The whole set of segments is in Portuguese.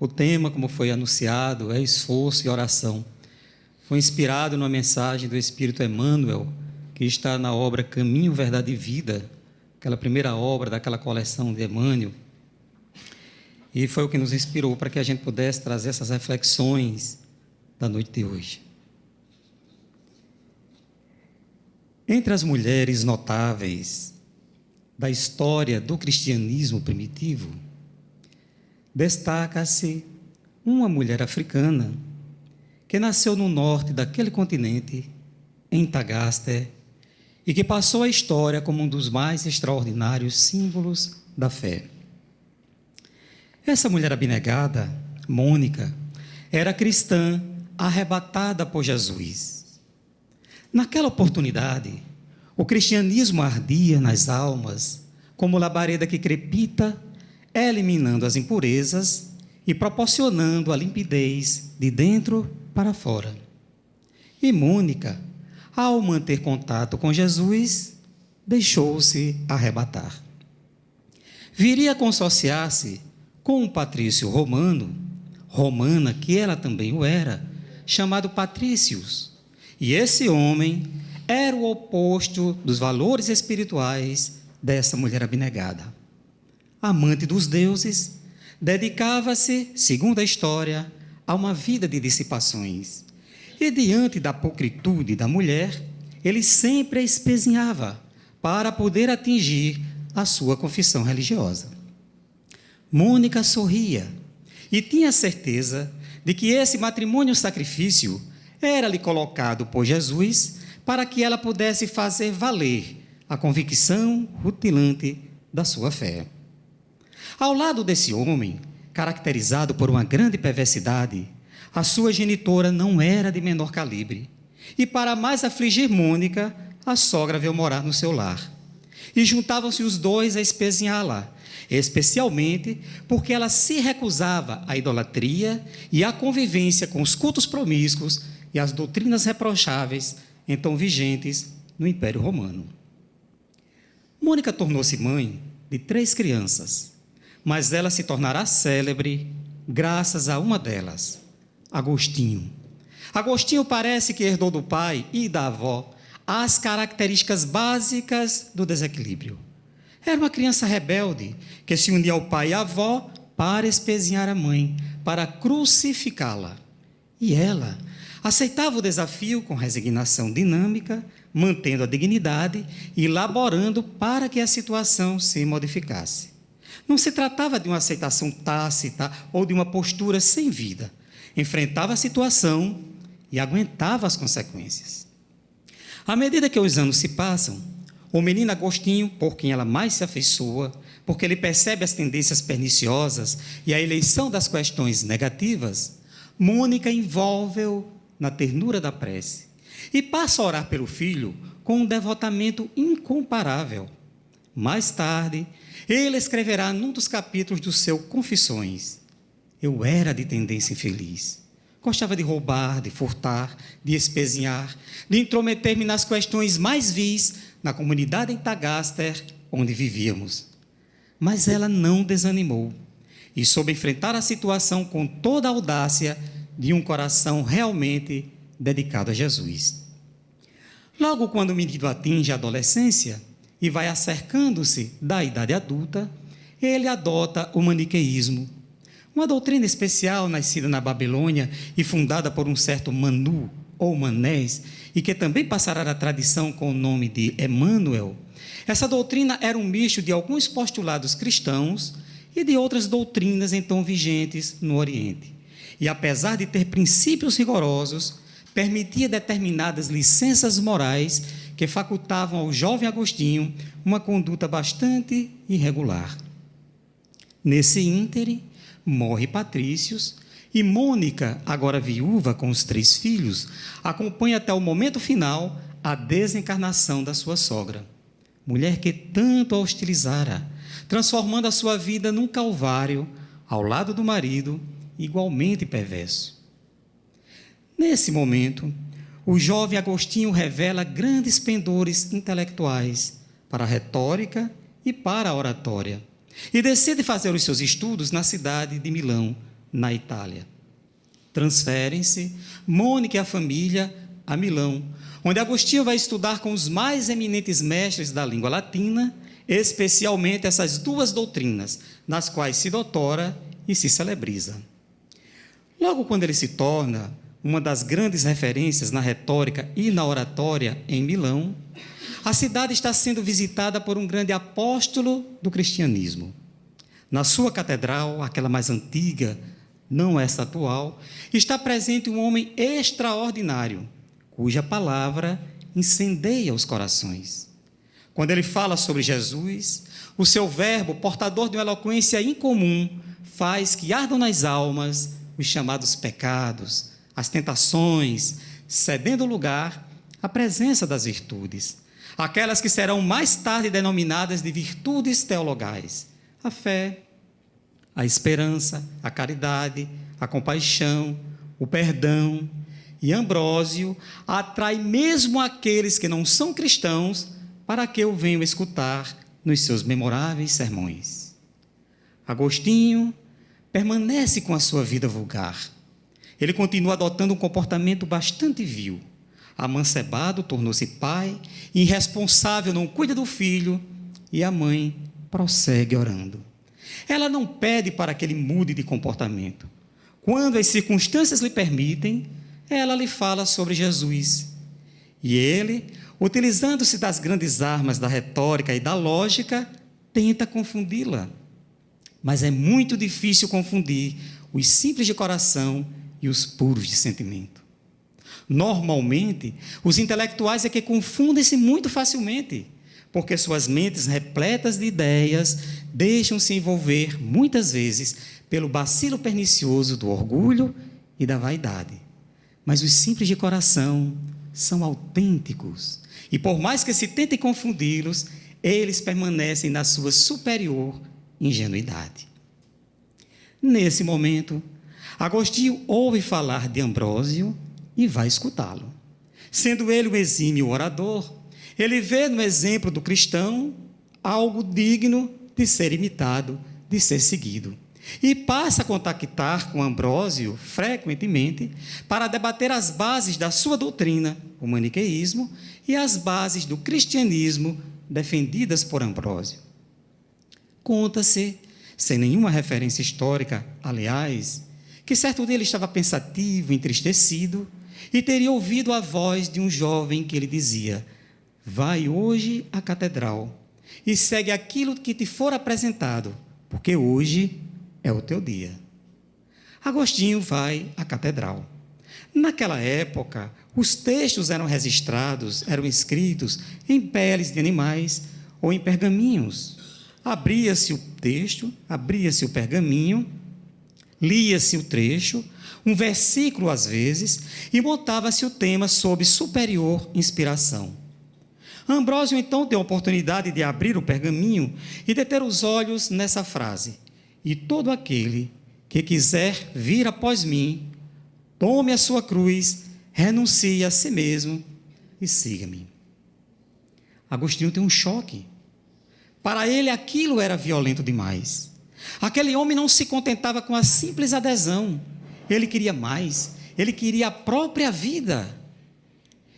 O tema, como foi anunciado, é esforço e oração. Foi inspirado numa mensagem do Espírito Emmanuel, que está na obra Caminho, Verdade e Vida, aquela primeira obra daquela coleção de Emmanuel. E foi o que nos inspirou para que a gente pudesse trazer essas reflexões da noite de hoje. Entre as mulheres notáveis da história do cristianismo primitivo, destaca-se uma mulher africana que nasceu no norte daquele continente, em Tagaste, e que passou a história como um dos mais extraordinários símbolos da fé. Essa mulher abnegada, Mônica, era cristã arrebatada por Jesus. Naquela oportunidade, o cristianismo ardia nas almas como labareda que crepita, eliminando as impurezas e proporcionando a limpidez de dentro para fora. E Mônica, ao manter contato com Jesus, deixou-se arrebatar. Viria a consociar-se com um patrício romana, que ela também o era, chamado Patrícios. E esse homem era o oposto dos valores espirituais dessa mulher abnegada. Amante dos deuses, dedicava-se, segundo a história, a uma vida de dissipações. E diante da pulcritude da mulher, ele sempre a espezinhava para poder atingir a sua confissão religiosa. Mônica sorria e tinha certeza de que esse matrimônio-sacrifício era-lhe colocado por Jesus para que ela pudesse fazer valer a convicção rutilante da sua fé. Ao lado desse homem, caracterizado por uma grande perversidade, a sua genitora não era de menor calibre. E para mais afligir Mônica, a sogra veio morar no seu lar. E juntavam-se os dois a espezinhá-la, especialmente porque ela se recusava à idolatria e à convivência com os cultos promíscuos e as doutrinas reprocháveis então vigentes no Império Romano. Mônica tornou-se mãe de 3 crianças, mas ela se tornará célebre graças a uma delas, Agostinho. Agostinho parece que herdou do pai e da avó as características básicas do desequilíbrio. Era uma criança rebelde que se unia ao pai e à avó para espezinhar a mãe, para crucificá-la. E ela aceitava o desafio com resignação dinâmica, mantendo a dignidade e laborando para que a situação se modificasse. Não se tratava de uma aceitação tácita ou de uma postura sem vida. Enfrentava a situação e aguentava as consequências. À medida que os anos se passam, o menino Agostinho, por quem ela mais se afeiçoa, porque ele percebe as tendências perniciosas e a eleição das questões negativas, Mônica envolve-o na ternura da prece e passa a orar pelo filho com um devotamento incomparável. Mais tarde, ele escreverá num dos capítulos do seu Confissões: eu era de tendência infeliz. Gostava de roubar, de furtar, de espezinhar, de intrometer-me nas questões mais vis na comunidade em Tagaster, onde vivíamos. Mas ela não desanimou e soube enfrentar a situação com toda a audácia de um coração realmente dedicado a Jesus. Logo quando o menino atinge a adolescência e vai acercando-se da idade adulta, ele adota o maniqueísmo, uma doutrina especial nascida na Babilônia e fundada por um certo Manu ou Manés, e que também passará a tradição com o nome de Emmanuel. Essa doutrina era um misto de alguns postulados cristãos e de outras doutrinas então vigentes no Oriente. E apesar de ter princípios rigorosos, permitia determinadas licenças morais que facultavam ao jovem Agostinho uma conduta bastante irregular. Nesse íntere, morre Patrícios e Mônica, agora viúva com os 3 filhos, acompanha até o momento final a desencarnação da sua sogra, mulher que tanto a hostilizara, transformando a sua vida num calvário ao lado do marido, igualmente perverso. Nesse momento, o jovem Agostinho revela grandes pendores intelectuais para a retórica e para a oratória, e decide fazer os seus estudos na cidade de Milão, na Itália. Transferem-se Mônica e a família a Milão, onde Agostinho vai estudar com os mais eminentes mestres da língua latina, especialmente essas duas doutrinas, nas quais se doutora e se celebriza. Logo quando ele se torna uma das grandes referências na retórica e na oratória em Milão, a cidade está sendo visitada por um grande apóstolo do cristianismo. Na sua catedral, aquela mais antiga, não essa atual, está presente um homem extraordinário, cuja palavra incendeia os corações. Quando ele fala sobre Jesus, o seu verbo, portador de uma eloquência incomum, faz que ardam nas almas os chamados pecados, as tentações, cedendo lugar à presença das virtudes, aquelas que serão mais tarde denominadas de virtudes teologais: a fé, a esperança, a caridade, a compaixão, o perdão. E Ambrósio atrai mesmo aqueles que não são cristãos para que o venham escutar nos seus memoráveis sermões. Agostinho permanece com a sua vida vulgar. Ele continua adotando um comportamento bastante vil. Amancebado, tornou-se pai, irresponsável, não cuida do filho, e a mãe prossegue orando. Ela não pede para que ele mude de comportamento. Quando as circunstâncias lhe permitem, ela lhe fala sobre Jesus. E ele, utilizando-se das grandes armas da retórica e da lógica, tenta confundi-la. Mas é muito difícil confundir os simples de coração e os puros de sentimento. Normalmente, os intelectuais é que confundem-se muito facilmente, porque suas mentes repletas de ideias deixam-se envolver, muitas vezes, pelo bacilo pernicioso do orgulho e da vaidade. Mas os simples de coração são autênticos, e por mais que se tentem confundi-los, eles permanecem na sua superior ingenuidade. Nesse momento, Agostinho ouve falar de Ambrósio e vai escutá-lo. Sendo ele um exímio orador, ele vê no exemplo do cristão algo digno de ser imitado, de ser seguido. E passa a contactar com Ambrósio frequentemente para debater as bases da sua doutrina, o maniqueísmo, e as bases do cristianismo defendidas por Ambrósio. Conta-se, sem nenhuma referência histórica, aliás, que certo dia ele estava pensativo, entristecido, e teria ouvido a voz de um jovem que lhe dizia: vai hoje à catedral e segue aquilo que te for apresentado, porque hoje é o teu dia. Agostinho vai à catedral. Naquela época, os textos eram registrados, eram escritos em peles de animais ou em pergaminhos. Abria-se o texto, abria-se o pergaminho, lia-se o trecho, um versículo às vezes, e botava-se o tema sob superior inspiração. Ambrósio então tem a oportunidade de abrir o pergaminho e deter os olhos nessa frase: e todo aquele que quiser vir após mim, tome a sua cruz, renuncie a si mesmo e siga-me. Agostinho tem um choque. Para ele aquilo era violento demais. Aquele homem não se contentava com a simples adesão. Ele queria mais, ele queria a própria vida.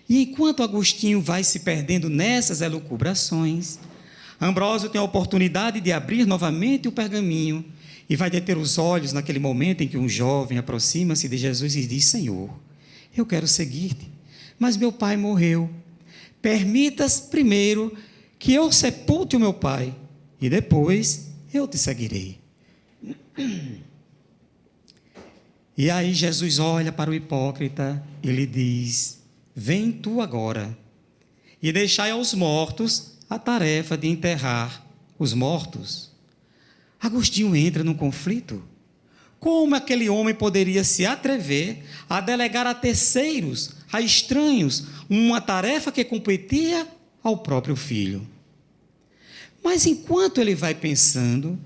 E enquanto Agostinho vai se perdendo nessas elucubrações, Ambrósio tem a oportunidade de abrir novamente o pergaminho e vai deter os olhos naquele momento em que um jovem aproxima-se de Jesus e diz: Senhor, eu quero seguir-te, mas meu pai morreu. Permitas primeiro que eu sepulte o meu pai e depois eu te seguirei. E aí Jesus olha para o hipócrita e lhe diz: vem tu agora e deixai aos mortos a tarefa de enterrar os mortos. Agostinho entra num conflito. Como aquele homem poderia se atrever a delegar a terceiros, a estranhos, uma tarefa que competia ao próprio filho? Mas enquanto ele vai pensando,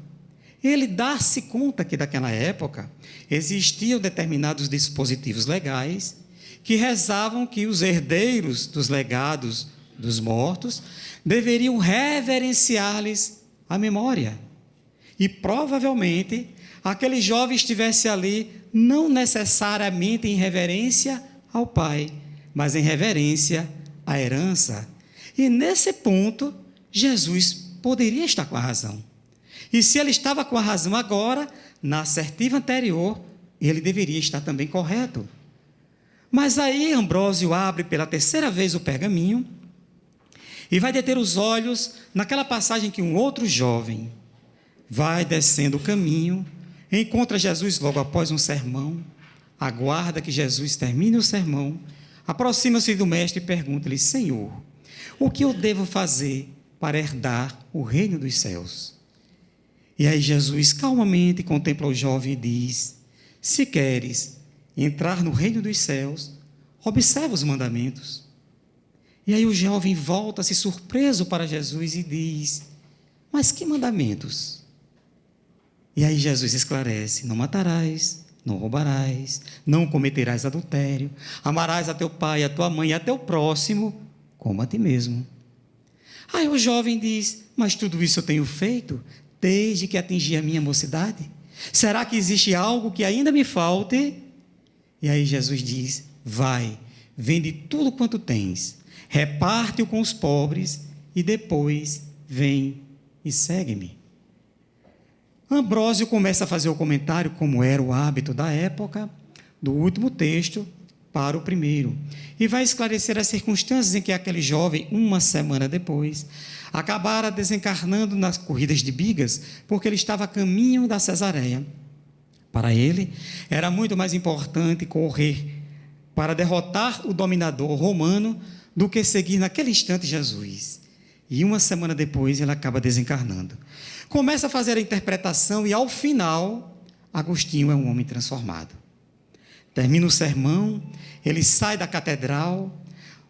ele dá-se conta que naquela época existiam determinados dispositivos legais que rezavam que os herdeiros dos legados dos mortos deveriam reverenciar-lhes a memória. E provavelmente aquele jovem estivesse ali, não necessariamente em reverência ao pai, mas em reverência à herança. E nesse ponto, Jesus poderia estar com a razão. E se ele estava com a razão agora, na assertiva anterior, ele deveria estar também correto. Mas aí Ambrósio abre pela terceira vez o pergaminho e vai deter os olhos naquela passagem que um outro jovem vai descendo o caminho, encontra Jesus logo após um sermão, aguarda que Jesus termine o sermão, aproxima-se do mestre e pergunta-lhe: Senhor, o que eu devo fazer para herdar o reino dos céus? E aí Jesus calmamente contempla o jovem e diz: se queres entrar no reino dos céus, observa os mandamentos. E aí o jovem volta-se surpreso para Jesus e diz: mas que mandamentos? E aí Jesus esclarece: não matarás, não roubarás, não cometerás adultério, amarás a teu pai, a tua mãe e a teu próximo como a ti mesmo. Aí o jovem diz: mas tudo isso eu tenho feito desde que atingi a minha mocidade? Será que existe algo que ainda me falte? E aí Jesus diz: vai, vende tudo quanto tens, reparte-o com os pobres e depois vem e segue-me. Ambrósio começa a fazer o comentário, como era o hábito da época, do último texto para o primeiro, e vai esclarecer as circunstâncias em que aquele jovem, uma semana depois, acabara desencarnando nas corridas de bigas, porque ele estava a caminho da Cesareia. Para ele, era muito mais importante correr para derrotar o dominador romano do que seguir naquele instante Jesus. E uma semana depois ele acaba desencarnando. Começa a fazer a interpretação e, ao final, Agostinho é um homem transformado. Termina o sermão, ele sai da catedral,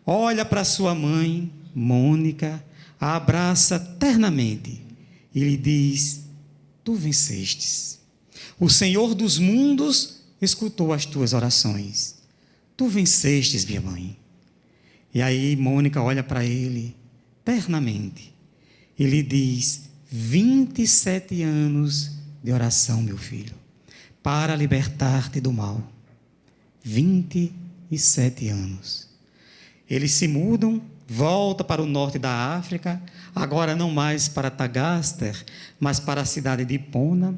olha para sua mãe, Mônica, a abraça ternamente e lhe diz: tu vencestes. O Senhor dos mundos escutou as tuas orações. Tu vencestes, minha mãe. E aí Mônica olha para ele ternamente e lhe diz: 27 anos de oração, meu filho, para libertar-te do mal. 27 anos. Eles se mudam, volta para o norte da África, agora não mais para Tagaster, mas para a cidade de Hipona,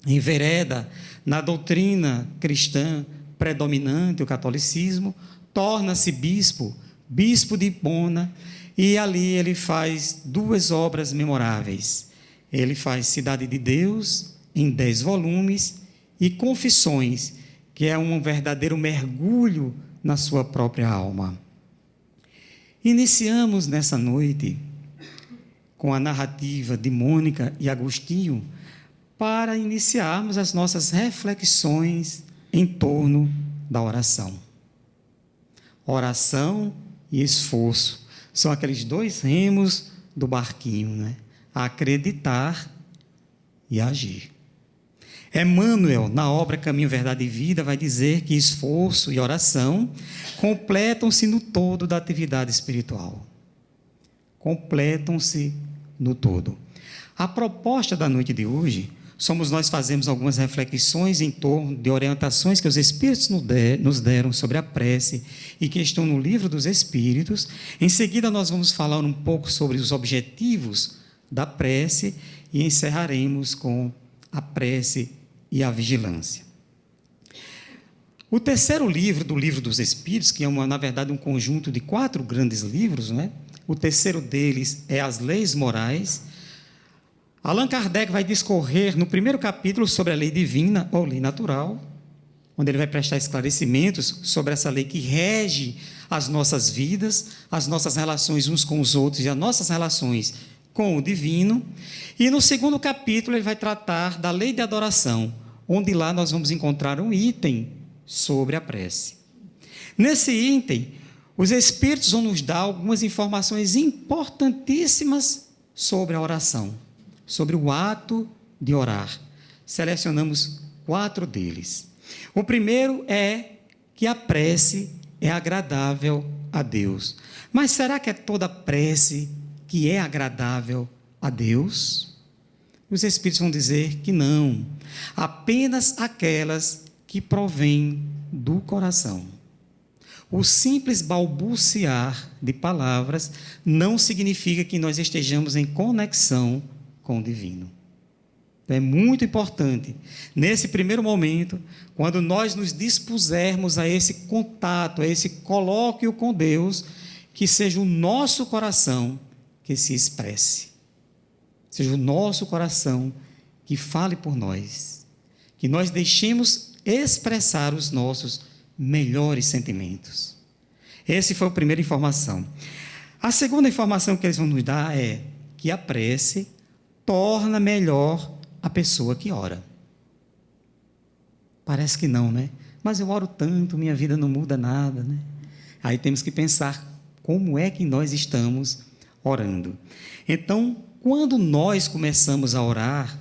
envereda na doutrina cristã predominante, o catolicismo, torna-se bispo de Hipona, e ali ele faz 2 obras memoráveis. Ele faz Cidade de Deus, em 10 volumes, e Confissões, que é um verdadeiro mergulho na sua própria alma. Iniciamos nessa noite com a narrativa de Mônica e Agostinho para iniciarmos as nossas reflexões em torno da oração. Oração e esforço são aqueles 2 remos do barquinho, né? Acreditar e agir. Emmanuel, na obra Caminho, Verdade e Vida, vai dizer que esforço e oração completam-se no todo da atividade espiritual. Completam-se no todo. A proposta da noite de hoje, somos nós fazemos algumas reflexões em torno de orientações que os Espíritos nos deram sobre a prece e que estão no Livro dos Espíritos. Em seguida, nós vamos falar um pouco sobre os objetivos da prece e encerraremos com a prece e a vigilância. O terceiro livro do Livro dos Espíritos, que é, na verdade, um conjunto de 4 grandes livros, né? O terceiro deles é As Leis Morais. Allan Kardec vai discorrer no primeiro capítulo sobre a lei divina ou lei natural, onde ele vai prestar esclarecimentos sobre essa lei que rege as nossas vidas, as nossas relações uns com os outros e as nossas relações com o divino. E no segundo capítulo ele vai tratar da lei de adoração, onde lá nós vamos encontrar um item sobre a prece. Nesse item, os Espíritos vão nos dar algumas informações importantíssimas sobre a oração, sobre o ato de orar. Selecionamos 4 deles. O primeiro é que a prece é agradável a Deus. Mas será que é toda prece que é agradável a Deus? Os Espíritos vão dizer que não, apenas aquelas que provêm do coração. O simples balbuciar de palavras não significa que nós estejamos em conexão com o divino. É muito importante, nesse primeiro momento, quando nós nos dispusermos a esse contato, a esse colóquio com Deus, que seja o nosso coração que se expresse. Seja o nosso coração que fale por nós. Que nós deixemos expressar os nossos melhores sentimentos. Essa foi a primeira informação. A segunda informação que eles vão nos dar é que a prece torna melhor a pessoa que ora. Parece que não, né? Mas eu oro tanto, minha vida não muda nada, né? Aí temos que pensar como é que nós estamos orando. Então, quando nós começamos a orar,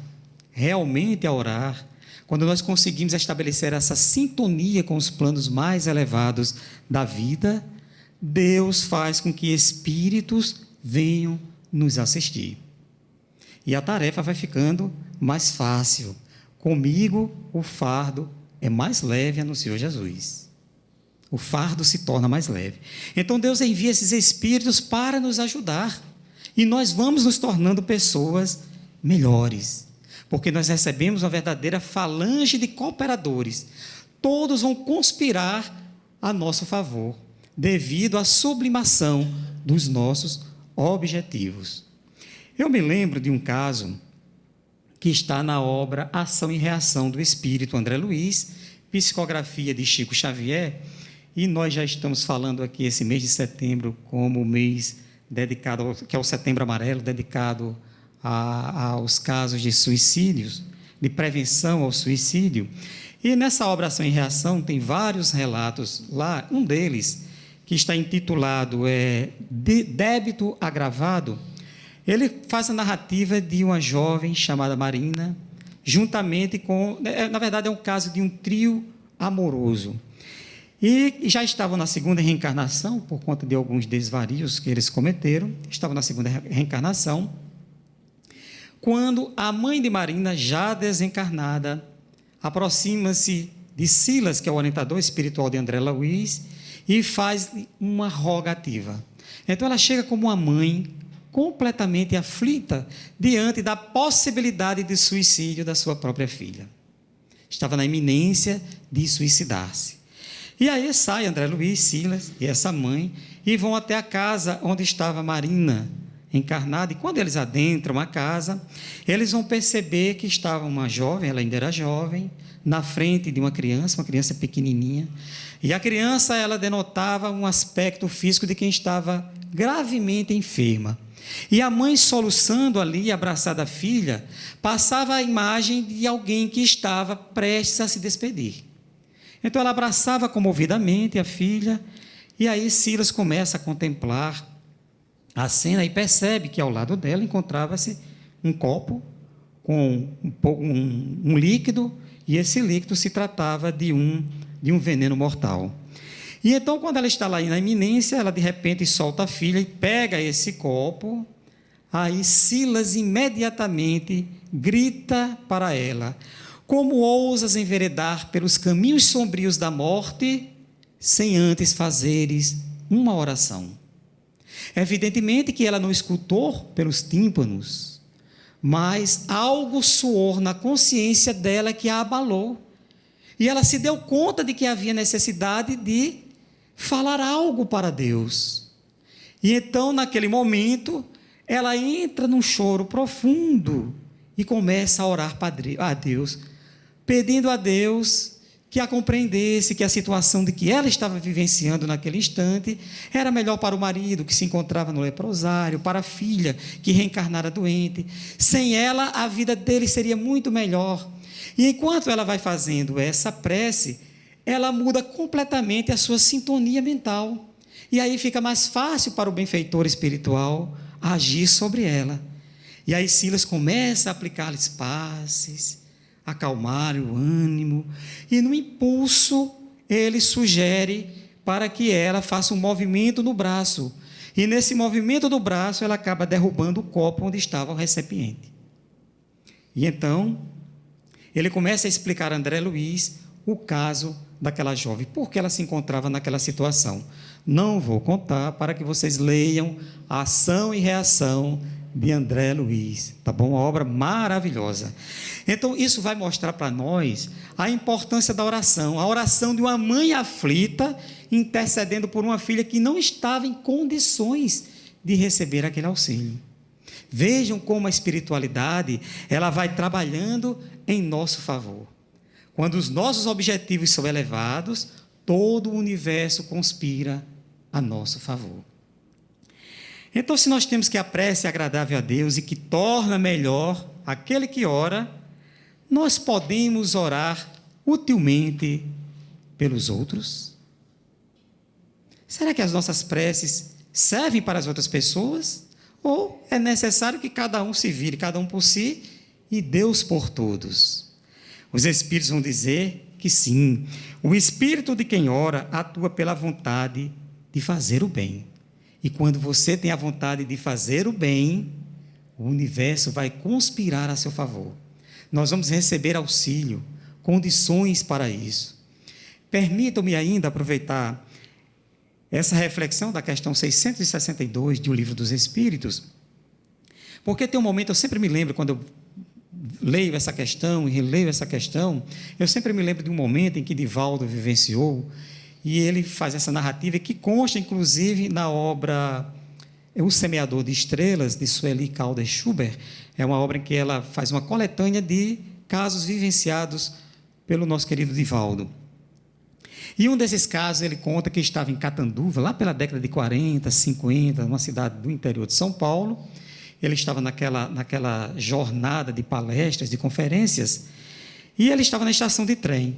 realmente a orar, quando nós conseguimos estabelecer essa sintonia com os planos mais elevados da vida, Deus faz com que espíritos venham nos assistir. E a tarefa vai ficando mais fácil. Comigo, o fardo é mais leve, anunciou Jesus. O fardo se torna mais leve. Então, Deus envia esses espíritos para nos ajudar. E nós vamos nos tornando pessoas melhores. Porque nós recebemos uma verdadeira falange de cooperadores. Todos vão conspirar a nosso favor, devido à sublimação dos nossos objetivos. Eu me lembro de um caso que está na obra Ação e Reação do Espírito André Luiz, psicografia de Chico Xavier, e nós já estamos falando aqui esse mês de setembro como o mês dedicado, que é o Setembro Amarelo, dedicado aos casos de suicídios, de prevenção ao suicídio. E nessa obra Ação e Reação tem vários relatos lá, um deles, que está intitulado Débito Agravado. Ele faz a narrativa de uma jovem chamada Marina, juntamente com... Na verdade, é um caso de um trio amoroso. E já estavam na segunda reencarnação, por conta de alguns desvarios que eles cometeram, estavam na segunda reencarnação, quando a mãe de Marina, já desencarnada, aproxima-se de Silas, que é o orientador espiritual de André Luiz, e faz uma rogativa. Então, ela chega como uma mãe completamente aflita diante da possibilidade de suicídio da sua própria filha. Estava na iminência de suicidar-se. E aí sai André Luiz, Silas e essa mãe e vão até a casa onde estava Marina encarnada. E quando eles adentram a casa, eles vão perceber que estava uma jovem, ela ainda era jovem, na frente de uma criança pequenininha. E a criança, ela denotava um aspecto físico de quem estava gravemente enferma. E a mãe, soluçando ali, abraçada à filha, passava a imagem de alguém que estava prestes a se despedir. Então, ela abraçava comovidamente a filha, e aí Silas começa a contemplar a cena e percebe que ao lado dela encontrava-se um copo com um líquido, e esse líquido se tratava de um veneno mortal. E então, quando ela está lá na iminência, ela de repente solta a filha e pega esse copo. Aí Silas imediatamente grita para ela: como ousas enveredar pelos caminhos sombrios da morte, sem antes fazeres uma oração? Evidentemente que ela não escutou pelos tímpanos, mas algo soou na consciência dela que a abalou. E ela se deu conta de que havia necessidade de falar algo para Deus. E então, naquele momento, ela entra num choro profundo e começa a orar a Deus, pedindo a Deus que a compreendesse, que a situação de que ela estava vivenciando naquele instante era melhor para o marido, que se encontrava no leprosário, para a filha, que reencarnara doente. Sem ela, a vida dele seria muito melhor. E enquanto ela vai fazendo essa prece, ela muda completamente a sua sintonia mental. E aí fica mais fácil para o benfeitor espiritual agir sobre ela. E aí Silas começa a aplicar-lhes passes, acalmar o ânimo, e no impulso ele sugere para que ela faça um movimento no braço. E nesse movimento do braço ela acaba derrubando o copo onde estava o recipiente. E então, ele começa a explicar a André Luiz o caso daquela jovem, por que ela se encontrava naquela situação. Não vou contar para que vocês leiam a ação e reação de André Luiz, tá bom? Uma obra maravilhosa. Então, isso vai mostrar para nós a importância da oração, a oração de uma mãe aflita, intercedendo por uma filha que não estava em condições de receber aquele auxílio. Vejam como a espiritualidade, ela vai trabalhando em nosso favor. Quando os nossos objetivos são elevados, todo o universo conspira a nosso favor. Então, se nós temos que a prece é agradável a Deus e que torna melhor aquele que ora, nós podemos orar utilmente pelos outros? Será que as nossas preces servem para as outras pessoas? Ou é necessário que cada um se vire, cada um por si, e Deus por todos? Os Espíritos vão dizer que sim, o Espírito de quem ora atua pela vontade de fazer o bem. E quando você tem a vontade de fazer o bem, o universo vai conspirar a seu favor. Nós vamos receber auxílio, condições para isso. Permitam-me ainda aproveitar essa reflexão da questão 662 do Livro dos Espíritos, porque tem um momento, eu sempre me lembro, quando eu leio essa questão e releio essa questão, eu sempre me lembro de um momento em que Divaldo vivenciou, e ele faz essa narrativa que consta, inclusive, na obra O Semeador de Estrelas, de Sueli Caldas Schubert. É uma obra em que ela faz uma coletânea de casos vivenciados pelo nosso querido Divaldo. E um desses casos, ele conta que estava em Catanduva, lá pela década de 40, 50, numa cidade do interior de São Paulo. Ele estava naquela jornada de palestras, de conferências, e ele estava na estação de trem.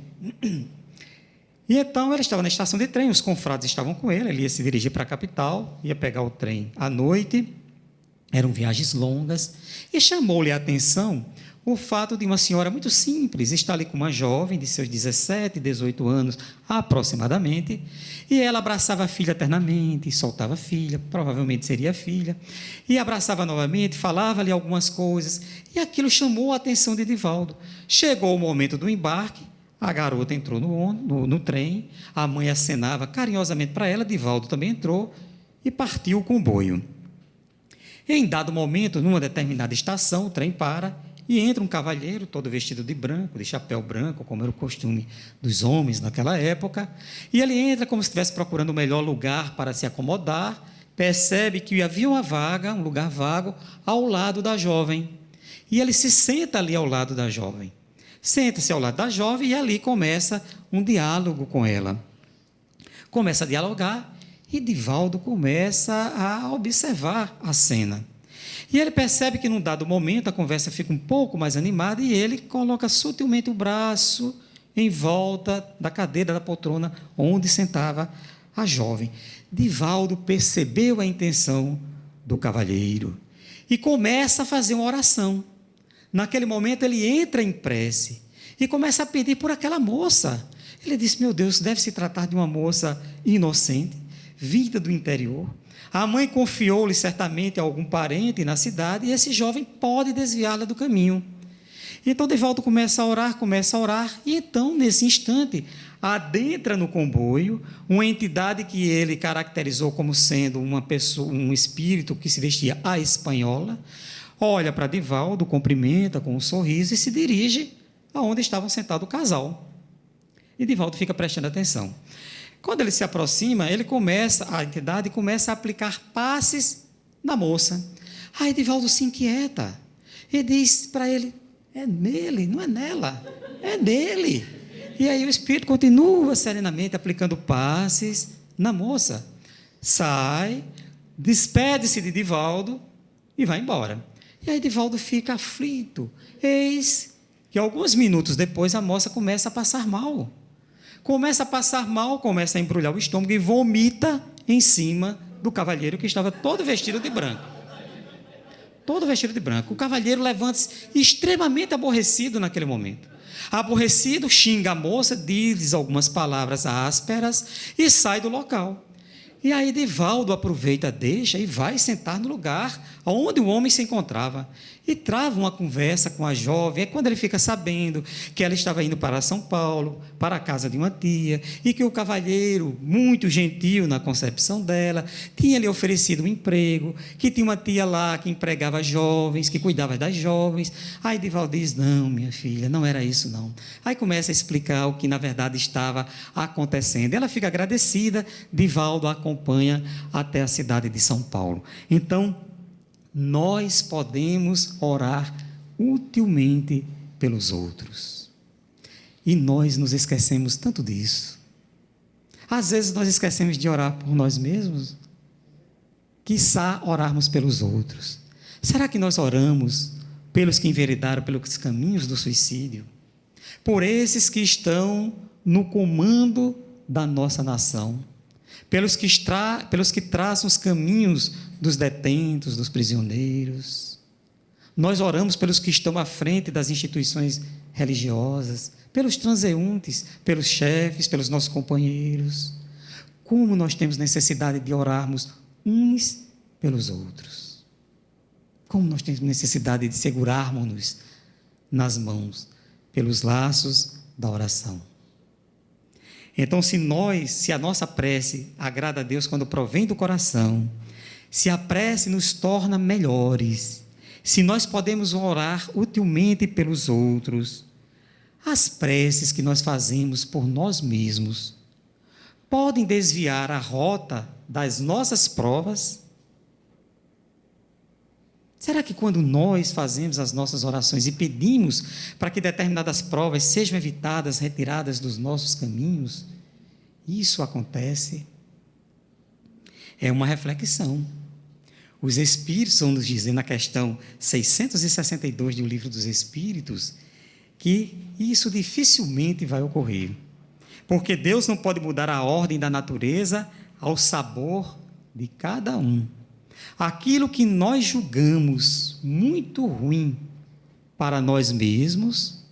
E então ele estava na estação de trem, os confrades estavam com ele, ele ia se dirigir para a capital, ia pegar o trem à noite, eram viagens longas, e chamou-lhe a atenção o fato de uma senhora muito simples estar ali com uma jovem de seus 17, 18 anos aproximadamente, e ela abraçava a filha eternamente, soltava a filha, provavelmente seria a filha, e abraçava novamente, falava-lhe algumas coisas, e aquilo chamou a atenção de Divaldo. Chegou o momento do embarque, a garota entrou no trem, a mãe acenava carinhosamente para ela, Divaldo também entrou e partiu o comboio. Em dado momento, numa determinada estação, o trem para e entra um cavalheiro, todo vestido de branco, de chapéu branco, como era o costume dos homens naquela época, e ele entra como se estivesse procurando o melhor lugar para se acomodar, percebe que havia uma vaga, um lugar vago, ao lado da jovem, e ele se senta ali ao lado da jovem. Senta-se ao lado da jovem e ali começa um diálogo com ela. Começa a dialogar e Divaldo começa a observar a cena. E ele percebe que, num dado momento, a conversa fica um pouco mais animada e ele coloca sutilmente o braço em volta da cadeira da poltrona onde sentava a jovem. Divaldo percebeu a intenção do cavalheiro e começa a fazer uma oração. Naquele momento, ele entra em prece e começa a pedir por aquela moça. Ele disse, meu Deus, deve se tratar de uma moça inocente, vinda do interior. A mãe confiou-lhe certamente a algum parente na cidade e esse jovem pode desviá-la do caminho. Então, Divaldo começa a orar, e então, nesse instante, adentra no comboio uma entidade que ele caracterizou como sendo uma pessoa, um espírito que se vestia à espanhola, olha para Divaldo, cumprimenta com um sorriso e se dirige aonde estavam sentado o casal. E Divaldo fica prestando atenção. Quando ele se aproxima, a entidade começa a aplicar passes na moça. Aí Divaldo se inquieta e diz para ele, é nele, não é nela, é nele. E aí o espírito continua serenamente aplicando passes na moça. Sai, despede-se de Divaldo e vai embora. E aí Divaldo fica aflito. Eis que alguns minutos depois a moça começa a passar mal. Começa a embrulhar o estômago e vomita em cima do cavalheiro que estava todo vestido de branco. Todo vestido de branco. O cavalheiro levanta-se extremamente aborrecido naquele momento. Aborrecido, xinga a moça, diz algumas palavras ásperas e sai do local. E aí Divaldo aproveita, deixa e vai sentar no lugar onde o homem se encontrava. E trava uma conversa com a jovem. É quando ele fica sabendo que ela estava indo para São Paulo, para a casa de uma tia, e que o cavalheiro, muito gentil na concepção dela, tinha lhe oferecido um emprego, que tinha uma tia lá que empregava jovens, que cuidava das jovens. Aí Divaldo diz: não, minha filha, não era isso não. Aí começa a explicar o que na verdade estava acontecendo. Ela fica agradecida, Divaldo a acompanha até a cidade de São Paulo. Então, nós podemos orar utilmente pelos outros. E nós nos esquecemos tanto disso. Às vezes nós esquecemos de orar por nós mesmos, quiçá orarmos pelos outros. Será que nós oramos pelos que enveredaram pelos caminhos do suicídio? Por esses que estão no comando da nossa nação? Pelos que traçam os caminhos dos detentos, dos prisioneiros. Nós oramos pelos que estão à frente das instituições religiosas, pelos transeuntes, pelos chefes, pelos nossos companheiros. Como nós temos necessidade de orarmos uns pelos outros. Como nós temos necessidade de segurarmos-nos nas mãos, pelos laços da oração. Então, se a nossa prece agrada a Deus quando provém do coração, se a prece nos torna melhores, se nós podemos orar utilmente pelos outros, as preces que nós fazemos por nós mesmos podem desviar a rota das nossas provas? Será que quando nós fazemos as nossas orações e pedimos para que determinadas provas sejam evitadas, retiradas dos nossos caminhos, isso acontece? É uma reflexão. Os Espíritos vão nos dizer na questão 662 do Livro dos Espíritos que isso dificilmente vai ocorrer, porque Deus não pode mudar a ordem da natureza ao sabor de cada um. Aquilo que nós julgamos muito ruim para nós mesmos,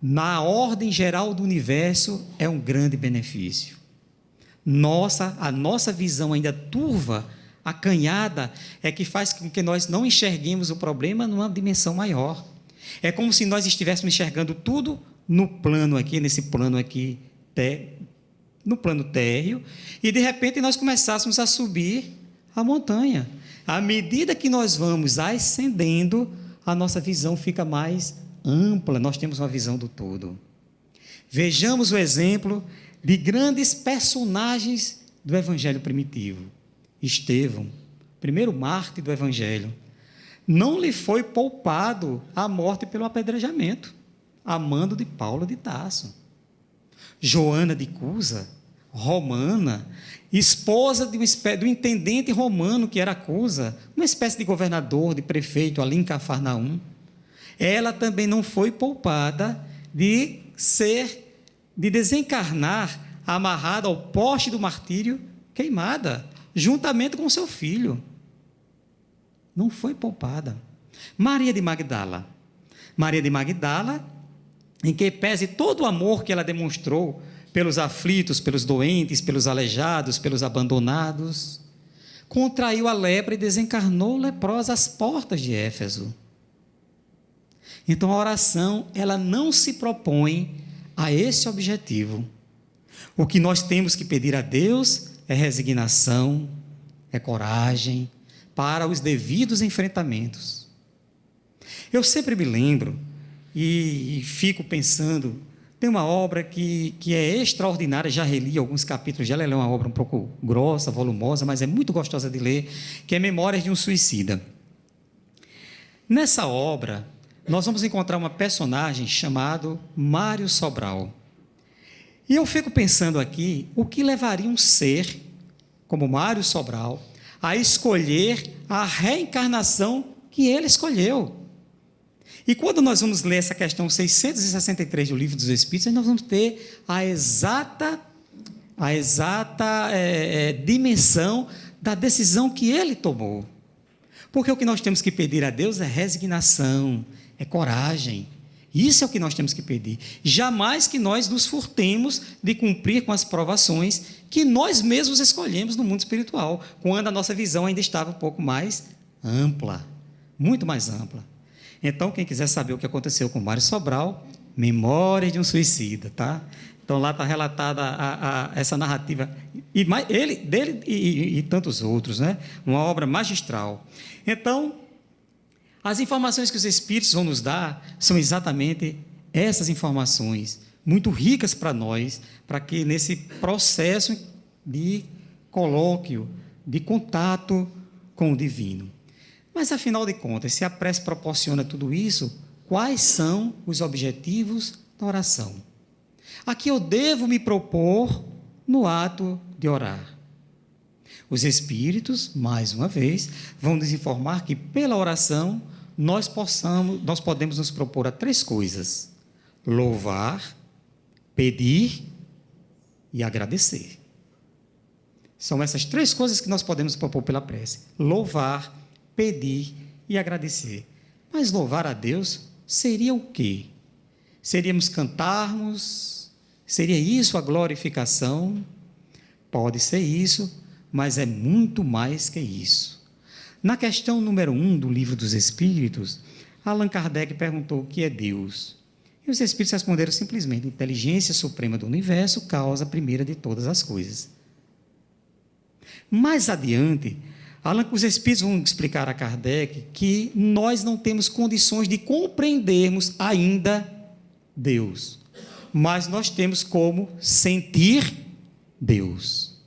na ordem geral do universo, é um grande benefício. A nossa visão ainda turva, acanhada, é que faz com que nós não enxerguemos o problema numa dimensão maior. É como se nós estivéssemos enxergando tudo no plano aqui, nesse plano aqui, no plano térreo, e de repente nós começássemos a subir a montanha. À medida que nós vamos ascendendo, a nossa visão fica mais ampla, nós temos uma visão do todo. Vejamos o exemplo de grandes personagens do Evangelho primitivo. Estevão, primeiro mártir do Evangelho, não lhe foi poupado a morte pelo apedrejamento, a mando de Paulo de Tarso. Joana de Cusa, romana, esposa do intendente romano que era Cusa, uma espécie de governador, de prefeito ali em Cafarnaum, ela também não foi poupada de desencarnar amarrada ao poste do martírio, queimada, juntamente com seu filho. Não foi poupada. Maria de Magdala, em que pese todo o amor que ela demonstrou pelos aflitos, pelos doentes, pelos aleijados, pelos abandonados, contraiu a lepra e desencarnou leprosa às portas de Éfeso. Então a oração, ela não se propõe a esse objetivo. O que nós temos que pedir a Deus é resignação, é coragem para os devidos enfrentamentos. Eu sempre me lembro e fico pensando, tem uma obra que é extraordinária, já reli alguns capítulos dela, ela é uma obra um pouco grossa, volumosa, mas é muito gostosa de ler, que é Memórias de um Suicida. Nessa obra, nós vamos encontrar uma personagem chamada Mário Sobral. E eu fico pensando aqui, o que levaria um ser como Mário Sobral a escolher a reencarnação que ele escolheu? E quando nós vamos ler essa questão 663 do Livro dos Espíritos, nós vamos ter a exata dimensão da decisão que ele tomou. Porque o que nós temos que pedir a Deus é resignação, é coragem, Isso é o que nós temos que pedir. Jamais que nós nos furtemos de cumprir com as provações que nós mesmos escolhemos no mundo espiritual, quando a nossa visão ainda estava um pouco mais ampla, muito mais ampla. Então, quem quiser saber o que aconteceu com Mário Sobral, Memórias de um Suicida, tá? Então, lá está relatada essa narrativa, dele e tantos outros, né? Uma obra magistral. Então, as informações que os Espíritos vão nos dar são exatamente essas informações, muito ricas para nós, para que nesse processo de colóquio, de contato com o divino. Mas, afinal de contas, se a prece proporciona tudo isso, quais são os objetivos da oração? A que eu devo me propor no ato de orar? Os Espíritos, mais uma vez, vão nos informar que, pela oração, nós podemos nos propor a 3 coisas: louvar, pedir e agradecer. São essas 3 coisas que nós podemos propor pela prece: louvar, pedir e agradecer. Mas louvar a Deus seria o quê? Seríamos cantarmos? Seria isso a glorificação? Pode ser isso, mas é muito mais que isso. Na questão número 1 do Livro dos Espíritos, Allan Kardec perguntou o que é Deus. E os Espíritos responderam simplesmente: inteligência suprema do universo, causa primeira de todas as coisas. Mais adiante, os Espíritos vão explicar a Kardec que nós não temos condições de compreendermos ainda Deus, mas nós temos como sentir Deus.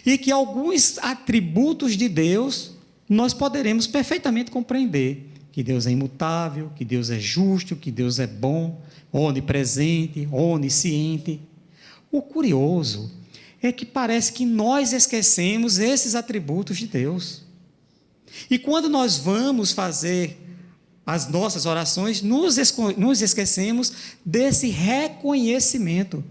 E que alguns atributos de Deus nós poderemos perfeitamente compreender: que Deus é imutável, que Deus é justo, que Deus é bom, onipresente, onisciente. O curioso é que parece que nós esquecemos esses atributos de Deus. E quando nós vamos fazer as nossas orações, nos esquecemos desse reconhecimento,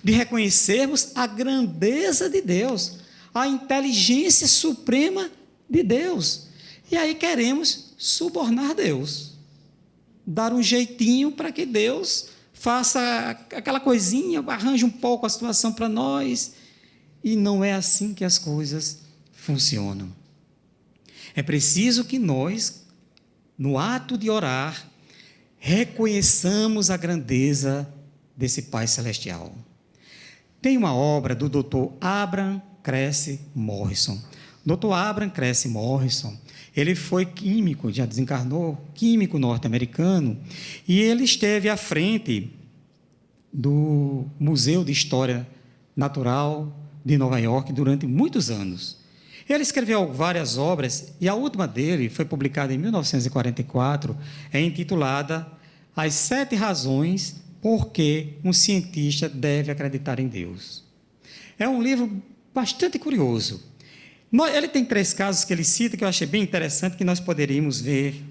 de reconhecermos a grandeza de Deus, a inteligência suprema de Deus. E aí queremos subornar Deus, dar um jeitinho para que Deus faça aquela coisinha, arranje um pouco a situação para nós. E não é assim que as coisas funcionam. É preciso que nós, no ato de orar, reconheçamos a grandeza desse Pai Celestial. Tem uma obra do Dr. Abraham Cresse Morrison. Dr. Abraham Cresse Morrison, ele foi químico, já desencarnou, químico norte-americano, e ele esteve à frente do Museu de História Natural de Nova York durante muitos anos. Ele escreveu várias obras, e a última dele foi publicada em 1944, é intitulada As 7 Razões por que um Cientista Deve Acreditar em Deus. É um livro bastante curioso. Ele tem 3 casos que ele cita, que eu achei bem interessante, que nós poderíamos ver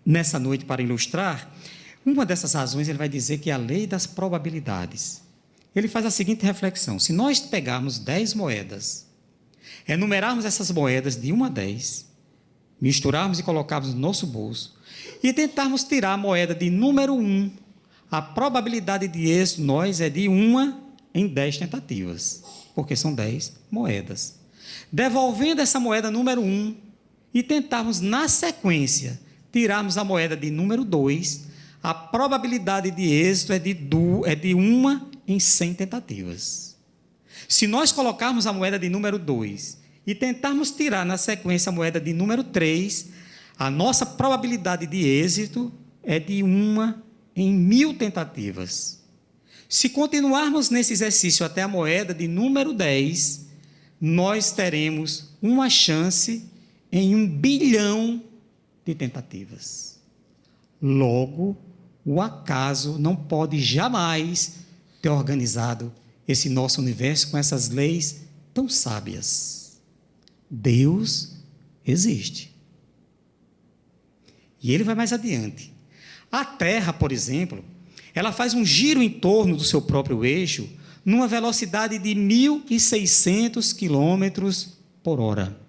nessa noite para ilustrar. Uma dessas razões, ele vai dizer que é a lei das probabilidades. Ele faz a seguinte reflexão: se nós pegarmos 10 moedas, enumerarmos essas moedas de 1 a 10, misturarmos e colocarmos no nosso bolso, e tentarmos tirar a moeda de número 1, a probabilidade de êxito nós é de 1 em 10 tentativas, porque são 10 moedas. Devolvendo essa moeda número 1 e tentarmos, na sequência, tirarmos a moeda de número 2, a probabilidade de êxito é de 1 em 100 tentativas. Se nós colocarmos a moeda de número 2 e tentarmos tirar na sequência a moeda de número 3, a nossa probabilidade de êxito é de 1 em 1000 tentativas. Se continuarmos nesse exercício até a moeda de número 10, nós teremos uma chance em 1 bilhão de tentativas. Logo, o acaso não pode jamais ter organizado esse nosso universo com essas leis tão sábias. Deus existe. E ele vai mais adiante. A Terra, por exemplo, ela faz um giro em torno do seu próprio eixo numa velocidade de 1.600 quilômetros por hora.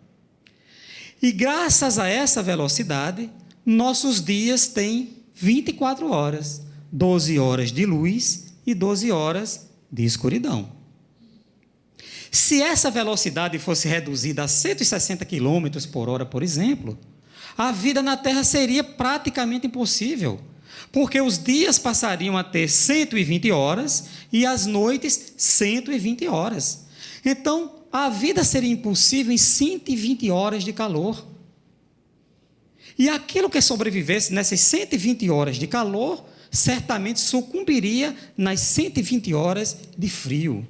E graças a essa velocidade, nossos dias têm 24 horas, 12 horas de luz e 12 horas de escuridão. Se essa velocidade fosse reduzida a 160 km por hora, por exemplo, a vida na Terra seria praticamente impossível, porque os dias passariam a ter 120 horas e as noites 120 horas. Então, a vida seria impossível em 120 horas de calor. E aquilo que sobrevivesse nessas 120 horas de calor, certamente sucumbiria nas 120 horas de frio.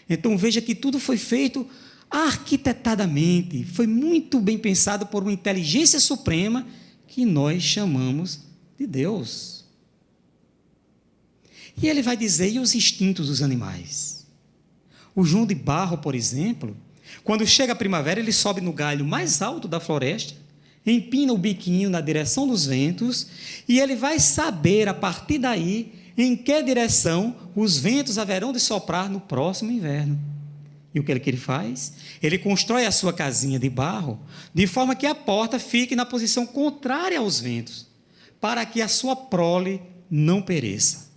Então veja que tudo foi feito arquitetadamente, foi muito bem pensado por uma inteligência suprema que nós chamamos de Deus. E ele vai dizer, e os instintos dos animais? O João de Barro, por exemplo, quando chega a primavera, ele sobe no galho mais alto da floresta, empina o biquinho na direção dos ventos, e ele vai saber, a partir daí, em que direção os ventos haverão de soprar no próximo inverno. E o que ele faz? Ele constrói a sua casinha de barro, de forma que a porta fique na posição contrária aos ventos, para que a sua prole não pereça.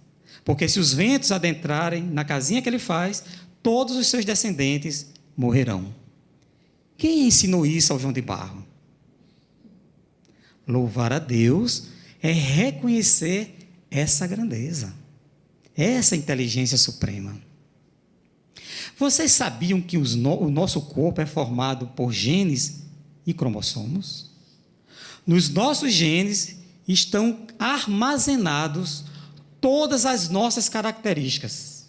Porque se os ventos adentrarem na casinha que ele faz, todos os seus descendentes morrerão. Quem ensinou isso ao João de Barro? Louvar a Deus é reconhecer essa grandeza, essa inteligência suprema. Vocês sabiam que o nosso corpo é formado por genes e cromossomos? Nos nossos genes estão armazenados todas as nossas características.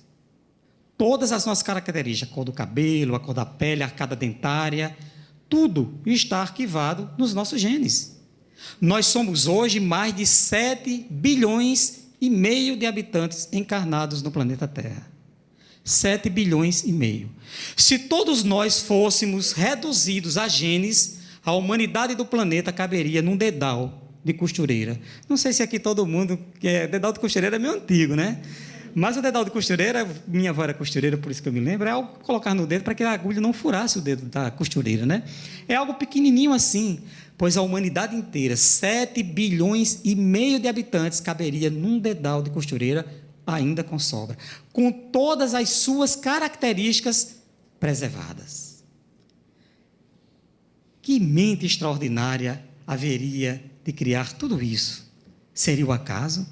Todas as nossas características, a cor do cabelo, a cor da pele, a arcada dentária, tudo está arquivado nos nossos genes. Nós somos hoje mais de 7 bilhões e meio de habitantes encarnados no planeta Terra. 7 bilhões e meio. Se todos nós fôssemos reduzidos a genes, a humanidade do planeta caberia num dedal de costureira. Não sei se aqui todo mundo... dedal de costureira é meio antigo, né? Mas o dedal de costureira, minha avó era costureira, por isso que eu me lembro, é algo que colocar no dedo para que a agulha não furasse o dedo da costureira, né? É algo pequenininho assim, pois a humanidade inteira, 7 bilhões e meio de habitantes, caberia num dedal de costureira, ainda com sobra, com todas as suas características preservadas. Que mente extraordinária haveria de criar tudo isso? Seria o acaso?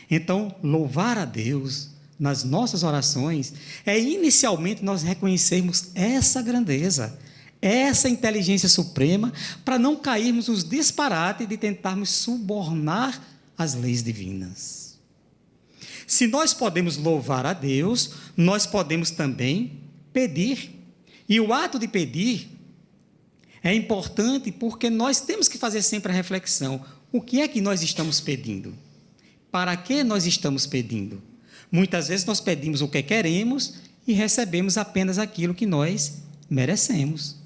Então, louvar a Deus nas nossas orações é inicialmente nós reconhecermos essa grandeza, essa inteligência suprema, para não cairmos nos disparates de tentarmos subornar as leis divinas. Se nós podemos louvar a Deus, nós podemos também pedir. E o ato de pedir é importante porque nós temos que fazer sempre a reflexão: o que é que nós estamos pedindo? Para que nós estamos pedindo? Muitas vezes nós pedimos o que queremos e recebemos apenas aquilo que nós merecemos.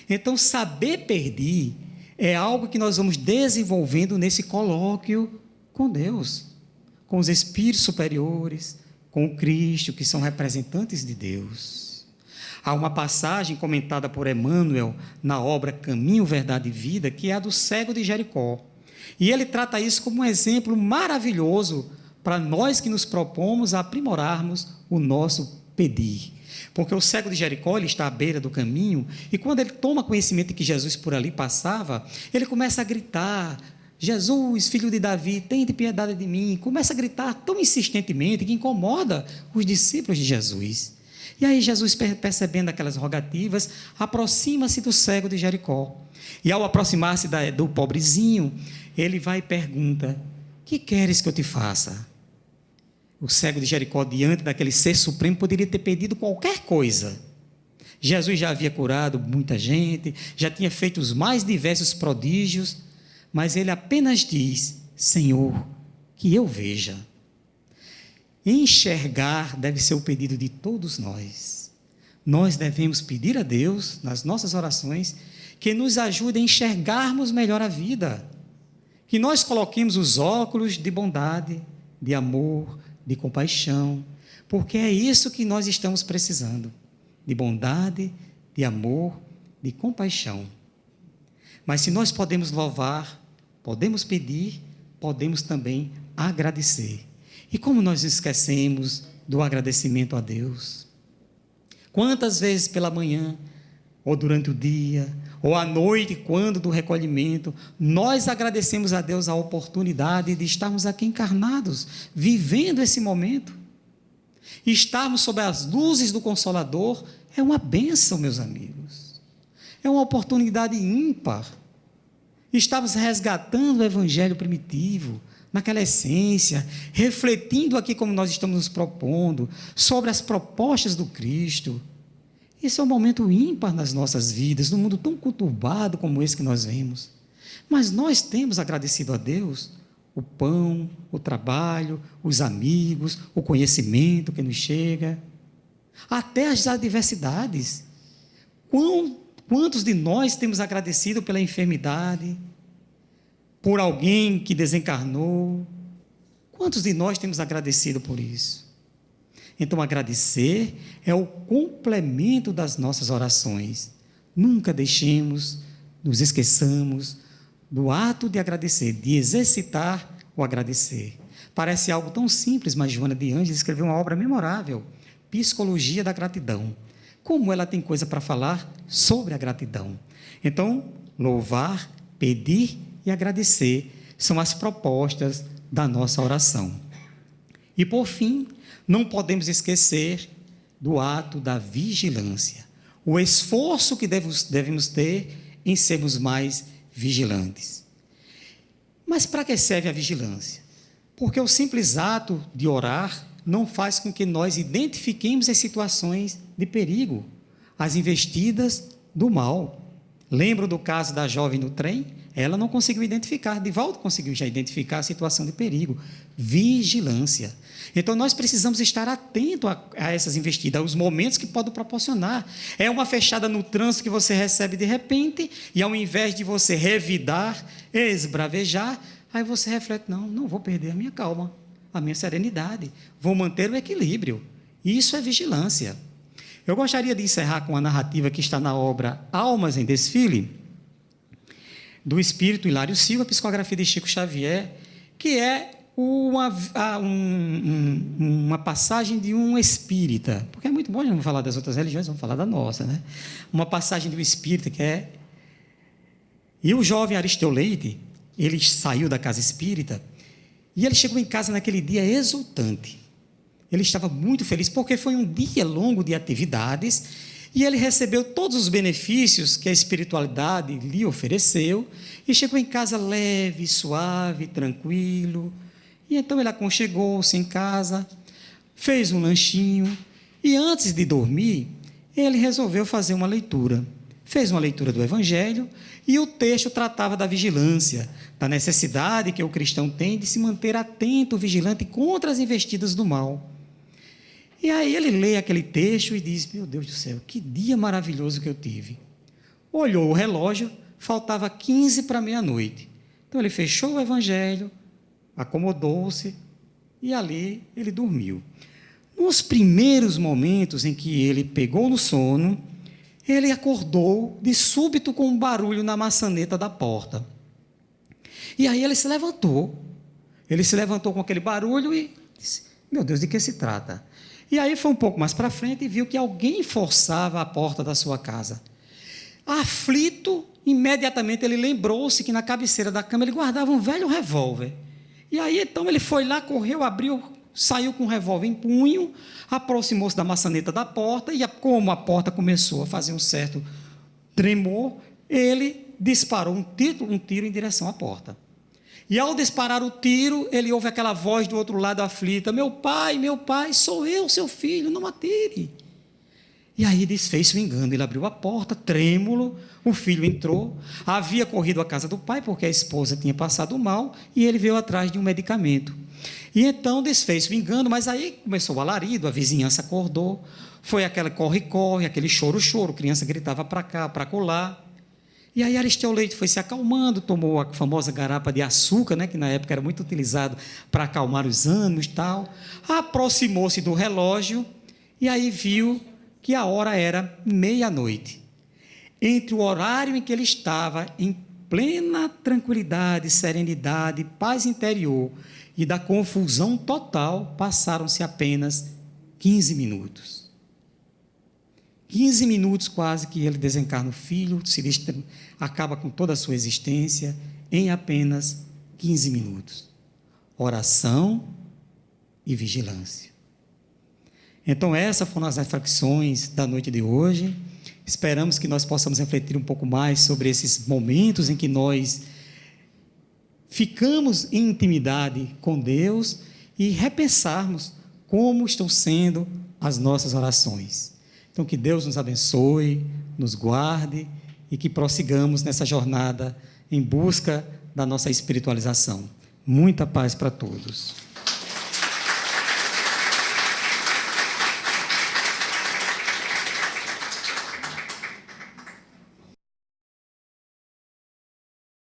Então, saber pedir é algo que nós vamos desenvolvendo nesse colóquio com Deus, com os espíritos superiores, com o Cristo, que são representantes de Deus. Há uma passagem comentada por Emmanuel na obra Caminho, Verdade e Vida, que é a do cego de Jericó. E ele trata isso como um exemplo maravilhoso para nós que nos propomos a aprimorarmos o nosso pedir. Porque o cego de Jericó, ele está à beira do caminho, e quando ele toma conhecimento de que Jesus por ali passava, ele começa a gritar: Jesus, filho de Davi, tende piedade de mim. Começa a gritar tão insistentemente que incomoda os discípulos de Jesus. E aí Jesus, percebendo aquelas rogativas, aproxima-se do cego de Jericó. E ao aproximar-se do pobrezinho, ele vai e pergunta: que queres que eu te faça? O cego de Jericó, diante daquele ser supremo, poderia ter pedido qualquer coisa. Jesus já havia curado muita gente, já tinha feito os mais diversos prodígios, mas ele apenas diz: Senhor, que eu veja. Enxergar deve ser o pedido de todos nós. Nós devemos pedir a Deus, nas nossas orações, que nos ajude a enxergarmos melhor a vida, que nós coloquemos os óculos de bondade, de amor, de compaixão, porque é isso que nós estamos precisando, de bondade, de amor, de compaixão. Mas se nós podemos louvar, podemos pedir, podemos também agradecer. E como nós esquecemos do agradecimento a Deus? Quantas vezes pela manhã, ou durante o dia, ou à noite, quando do recolhimento, nós agradecemos a Deus a oportunidade de estarmos aqui encarnados, vivendo esse momento. Estarmos sob as luzes do Consolador é uma bênção, meus amigos. É uma oportunidade ímpar. Estamos resgatando o Evangelho primitivo, naquela essência, refletindo aqui como nós estamos nos propondo, sobre as propostas do Cristo. Esse é um momento ímpar nas nossas vidas, num mundo tão conturbado como esse que nós vemos. Mas nós temos agradecido a Deus o pão, o trabalho, os amigos, o conhecimento que nos chega, até as adversidades. Quantos de nós temos agradecido pela enfermidade, por alguém que desencarnou? Quantos de nós temos agradecido por isso? Então, agradecer é o complemento das nossas orações. Nunca nos esqueçamos do ato de agradecer, de exercitar o agradecer. Parece algo tão simples, mas Joana de Ângeles escreveu uma obra memorável, Psicologia da Gratidão. Como ela tem coisa para falar sobre a gratidão. Então, louvar, pedir e agradecer são as propostas da nossa oração. E, por fim, não podemos esquecer do ato da vigilância, o esforço que devemos ter em sermos mais vigilantes. Mas para que serve a vigilância? Porque o simples ato de orar não faz com que nós identifiquemos as situações de perigo, as investidas do mal. Lembro do caso da jovem no trem? Ela não conseguiu identificar, Divaldo conseguiu já identificar a situação de perigo. Vigilância. Então, nós precisamos estar atentos a essas investidas, aos momentos que podem proporcionar. É uma fechada no trânsito que você recebe de repente, e ao invés de você revidar, esbravejar, aí você reflete, não vou perder a minha calma, a minha serenidade, vou manter o equilíbrio. Isso é vigilância. Eu gostaria de encerrar com a narrativa que está na obra Almas em Desfile, do espírito Hilário Silva, psicografia de Chico Xavier, que é uma passagem de um espírita, porque é muito bom, não vamos falar das outras religiões, vamos falar da nossa, né? Uma passagem de um espírita que é... E o jovem Aristeu Leite, ele saiu da casa espírita, e ele chegou em casa naquele dia exultante. Ele estava muito feliz, porque foi um dia longo de atividades, e ele recebeu todos os benefícios que a espiritualidade lhe ofereceu, e chegou em casa leve, suave, tranquilo. E então ele aconchegou-se em casa, fez um lanchinho, e antes de dormir, ele resolveu fazer uma leitura. Fez uma leitura do Evangelho, e o texto tratava da vigilância, da necessidade que o cristão tem de se manter atento, vigilante contra as investidas do mal. E aí ele lê aquele texto e diz, meu Deus do céu, que dia maravilhoso que eu tive. Olhou o relógio, faltava 15 para meia-noite. Então ele fechou o Evangelho, acomodou-se e ali ele dormiu. Nos primeiros momentos em que ele pegou no sono, ele acordou de súbito com um barulho na maçaneta da porta. E aí ele se levantou com aquele barulho e disse, meu Deus, de que se trata? E aí foi um pouco mais para frente e viu que alguém forçava a porta da sua casa. Aflito, imediatamente ele lembrou-se que na cabeceira da cama ele guardava um velho revólver. E aí então ele foi lá, correu, abriu, saiu com o revólver em punho, aproximou-se da maçaneta da porta e como a porta começou a fazer um certo tremor, ele disparou um tiro em direção à porta. E ao disparar o tiro, ele ouve aquela voz do outro lado aflita, meu pai, sou eu, seu filho, não atire. E aí desfez-se o engano, ele abriu a porta, trêmulo, o filho entrou, havia corrido à casa do pai, porque a esposa tinha passado mal, e ele veio atrás de um medicamento. E então desfez-se o engano, mas aí começou o alarido, a vizinhança acordou, foi aquele corre-corre, aquele choro-choro, criança gritava para cá, para colar. E aí Aristeu Leite foi se acalmando, tomou a famosa garapa de açúcar, né, que na época era muito utilizado para acalmar os ânimos e tal, aproximou-se do relógio e aí viu que a hora era meia-noite. Entre o horário em que ele estava em plena tranquilidade, serenidade, paz interior e da confusão total, passaram-se apenas 15 minutos. 15 minutos quase que ele desencarna o filho, acaba com toda a sua existência em apenas 15 minutos. Oração e vigilância. Então, essas foram as reflexões da noite de hoje. Esperamos que nós possamos refletir um pouco mais sobre esses momentos em que nós ficamos em intimidade com Deus e repensarmos como estão sendo as nossas orações. Então, que Deus nos abençoe, nos guarde e que prossigamos nessa jornada em busca da nossa espiritualização. Muita paz para todos.